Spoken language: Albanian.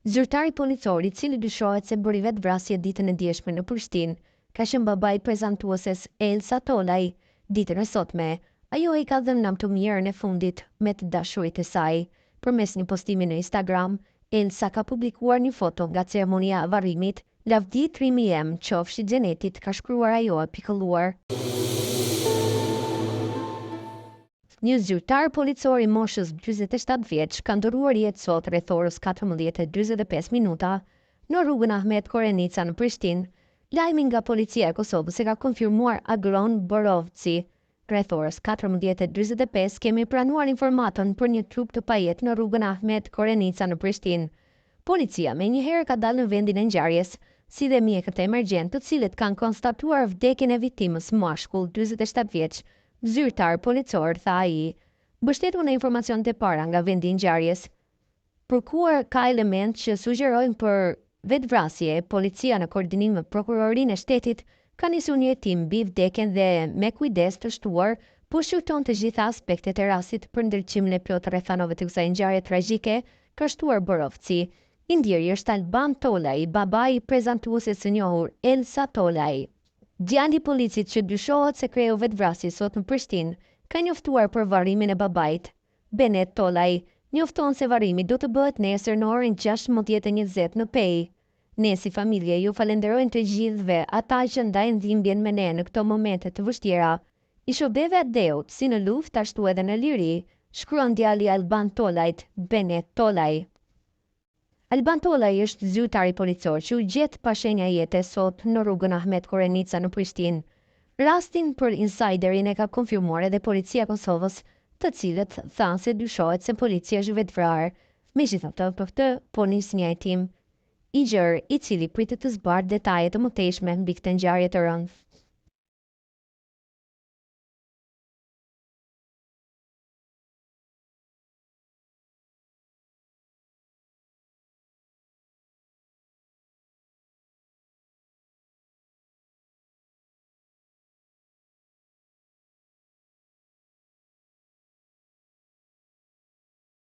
Zyrtari policor i cili dyshohet se bëri vetvrasje ditën e dieshme në Prishtinë, ka qenë babai prezantueses Elsa Tolaj ditën e sotme. Ajo i ka dhënë nam të mirën e fundit me të dashurit e saj. Përmes një postimi në Instagram, Elsa ka publikuar një foto nga ceremonia e varrimit. Lavdi trimi jem, qofshi xhenetit, ka shkruar ajo e pikëlluar. Një zyrtar policor i moshës 47 vjeç ka ndëruar jetë sot rreth orës 14:45 minuta në rrugën Ahmet Korenica në Prishtinë. Lajmi nga policia e Kosovës e ka konfirmuar Agron Borovci. Rreth orës 14:45 kemi pranuar informatën për një trup të pajet në rrugën Ahmet Korenica në Prishtinë. Policia menjëherë ka dalë në vendin e ngjarjes, si dhe mjekët e emergjent, të cilët kanë konstatuar vdekjen e viktimës mashkull 47 vjeç. Zyrtar policor, tha ai, mbështetur në informacionet e para nga vendi i ngjarjes. Përkuar ka element që sugjerojnë për vetvrasje, policia në koordinim me prokurorinë e shtetit ka nisur një hetim mbi vdekjen dhe me kujdes të shtuar po shqyrton të gjitha aspektet e rastit për ndërqimin e plot rrethanave të kësaj ngjarje tragjike, ka shtuar Borovci. I ndjeri është Alban Tolaj, babai i prezantueses së njohur Elsa Tolaj. Djali i policit që dyshohet se kreu vetvrasje sot në Prishtinë ka njoftuar për varrimin e babait. Benet Tolaj njofton se varrimi do të bëhet nesër në orën 16:20 në Pej. Ne si familje ju falenderojnë të gjithëve ata që ndajnë dhimbjen me ne në këto momente të vështira. I shobeve atë deut, si në luftë ashtu edhe në liri, shkruan djali Alban Tolajt, Benet Tolaj. Alban Tolaj është zyrtari policor që u gjet pa shenja jete sot në rrugën Ahmet Korenica në Prishtinë. Rastin për insiderin e ka konfirmuar edhe policia e Kosovës, të cilët thanë se dyshohet se policia është vetvrarë. Megjithatë, për këtë po nis një hetim i gjerë i cili pritet të zbardhë detaje të mëtejshme mbi këtë ngjarje të rëndë.